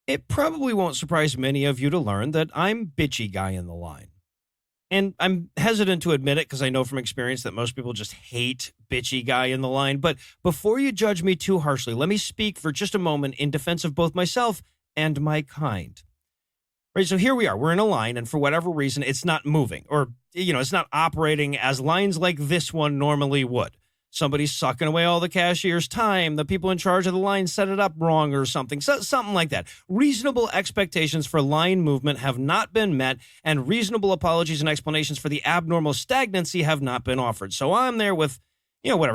It probably won't surprise many of you to learn that I'm bitchy guy in the line. And I'm hesitant to admit it because I know from experience that most people just hate bitchy guy in the line. But before you judge me too harshly, let me speak for just a moment in defense of both myself and my kind. Right, so here we are. We're in a line, and for whatever reason, it's not moving, or, it's not operating as lines like this one normally would. Somebody's sucking away all the cashier's time. The people in charge of the line set it up wrong or something. Something like that. Reasonable expectations for line movement have not been met, and reasonable apologies and explanations for the abnormal stagnancy have not been offered. So I'm there with,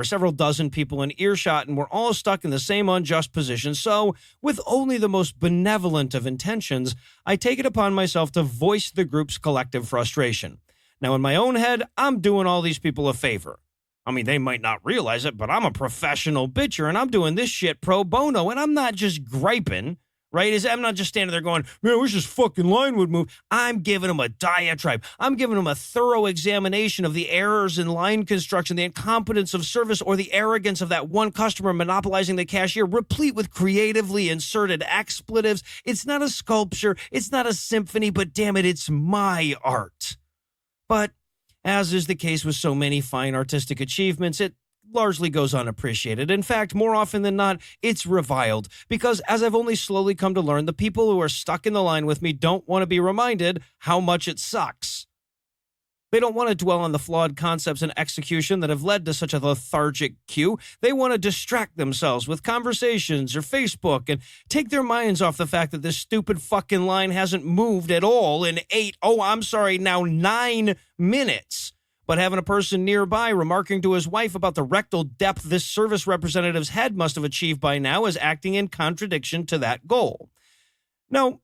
several dozen people in earshot, and we're all stuck in the same unjust position. So, with only the most benevolent of intentions, I take it upon myself to voice the group's collective frustration. Now, in my own head, I'm doing all these people a favor. I mean, they might not realize it, but I'm a professional bitcher, and I'm doing this shit pro bono, and I'm not just griping, right? I'm not just standing there going, man, I wish this fucking line would move. I'm giving them a diatribe. I'm giving them a thorough examination of the errors in line construction, the incompetence of service, or the arrogance of that one customer monopolizing the cashier, replete with creatively inserted expletives. It's not a sculpture. It's not a symphony, but damn it, it's my art. But as is the case with so many fine artistic achievements, it largely goes unappreciated. In fact, more often than not, it's reviled. Because as I've only slowly come to learn, the people who are stuck in the line with me don't want to be reminded how much it sucks. They don't want to dwell on the flawed concepts and execution that have led to such a lethargic queue. They want to distract themselves with conversations or Facebook and take their minds off the fact that this stupid fucking line hasn't moved at all in 9 minutes. But having a person nearby remarking to his wife about the rectal depth this service representative's head must have achieved by now is acting in contradiction to that goal. Now,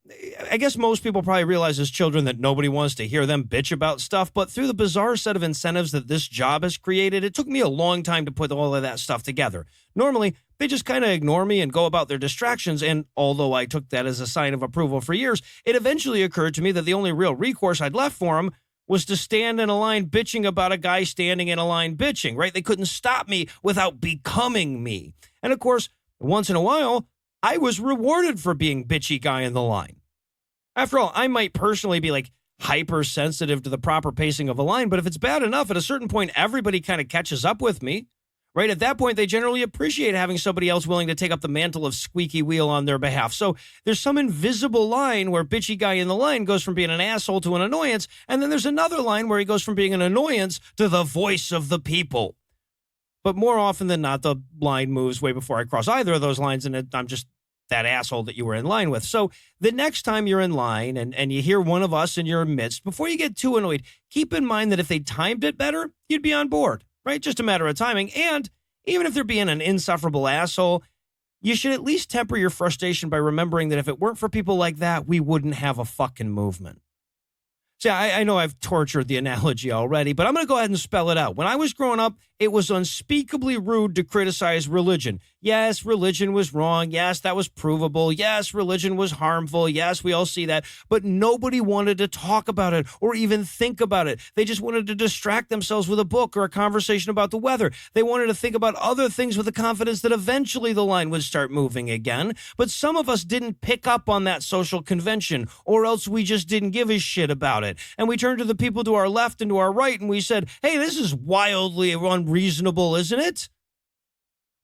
I guess most people probably realize as children that nobody wants to hear them bitch about stuff, but through the bizarre set of incentives that this job has created, it took me a long time to put all of that stuff together. Normally, they just kind of ignore me and go about their distractions, and although I took that as a sign of approval for years, it eventually occurred to me that the only real recourse I'd left for them was to stand in a line bitching about a guy standing in a line bitching, right? They couldn't stop me without becoming me. And of course, once in a while, I was rewarded for being bitchy guy in the line. After all, I might personally be like hypersensitive to the proper pacing of a line, but if it's bad enough, at a certain point, everybody kind of catches up with me, right? At that point, they generally appreciate having somebody else willing to take up the mantle of squeaky wheel on their behalf. So there's some invisible line where bitchy guy in the line goes from being an asshole to an annoyance, and then there's another line where he goes from being an annoyance to the voice of the people. But more often than not, the line moves way before I cross either of those lines, and I'm just that asshole that you were in line with. So the next time you're in line and you hear one of us in your midst, before you get too annoyed, keep in mind that if they timed it better, you'd be on board, right? Just a matter of timing. And even if they're being an insufferable asshole, you should at least temper your frustration by remembering that if it weren't for people like that, we wouldn't have a fucking movement. See, I know I've tortured the analogy already, but I'm going to go ahead and spell it out. When I was growing up, it was unspeakably rude to criticize religion. Yes, religion was wrong. Yes, that was provable. Yes, religion was harmful. Yes, we all see that. But nobody wanted to talk about it or even think about it. They just wanted to distract themselves with a book or a conversation about the weather. They wanted to think about other things with the confidence that eventually the line would start moving again. But some of us didn't pick up on that social convention, or else we just didn't give a shit about it. And we turned to the people to our left and to our right, and we said, hey, this is wildly unreasonable, isn't it?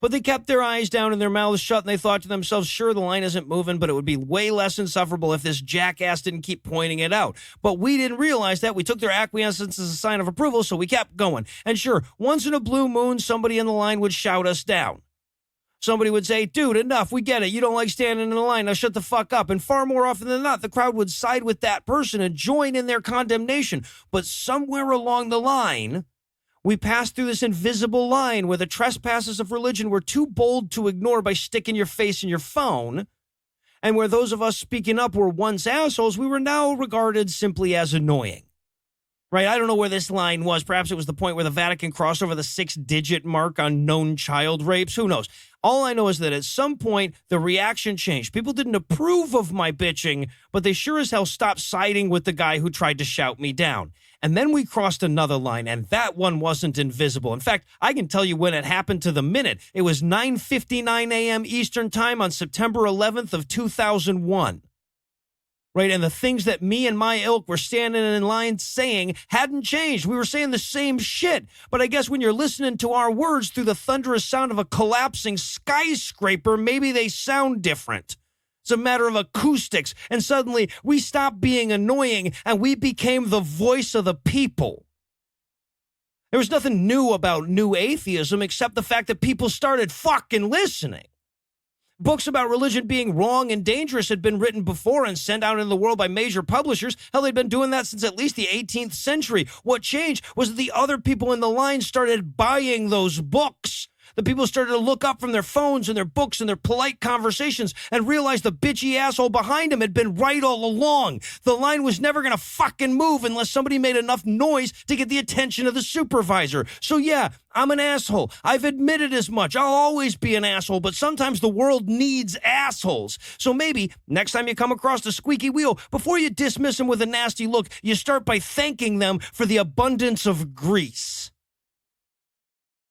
But they kept their eyes down and their mouths shut, and they thought to themselves, sure, the line isn't moving, but it would be way less insufferable if this jackass didn't keep pointing it out. But we didn't realize that. We took their acquiescence as a sign of approval, so we kept going. And sure, once in a blue moon, somebody in the line would shout us down. Somebody would say, dude, enough, we get it. You don't like standing in the line, now shut the fuck up. And far more often than not, the crowd would side with that person and join in their condemnation. But somewhere along the line, we passed through this invisible line where the trespasses of religion were too bold to ignore by sticking your face in your phone, and where those of us speaking up were once assholes, we were now regarded simply as annoying. Right? I don't know where this line was. Perhaps it was the point where the Vatican crossed over the 6-digit mark on known child rapes. Who knows? All I know is that at some point, the reaction changed. People didn't approve of my bitching, but they sure as hell stopped siding with the guy who tried to shout me down. And then we crossed another line, and that one wasn't invisible. In fact, I can tell you when it happened to the minute. It was 9:59 a.m. Eastern Time on September 11th of 2001. right? And the things that me and my ilk were standing in line saying hadn't changed. We were saying the same shit. But I guess when you're listening to our words through the thunderous sound of a collapsing skyscraper, maybe they sound different. It's a matter of acoustics. And suddenly we stopped being annoying and we became the voice of the people. There was nothing new about new atheism except the fact that people started fucking listening. Books about religion being wrong and dangerous had been written before and sent out into the world by major publishers. Hell, they'd been doing that since at least the 18th century. What changed was that the other people in the line started buying those books. The people started to look up from their phones and their books and their polite conversations and realized the bitchy asshole behind them had been right all along. The line was never going to fucking move unless somebody made enough noise to get the attention of the supervisor. So yeah, I'm an asshole. I've admitted as much. I'll always be an asshole, but sometimes the world needs assholes. So maybe next time you come across the squeaky wheel, before you dismiss them with a nasty look, you start by thanking them for the abundance of grease.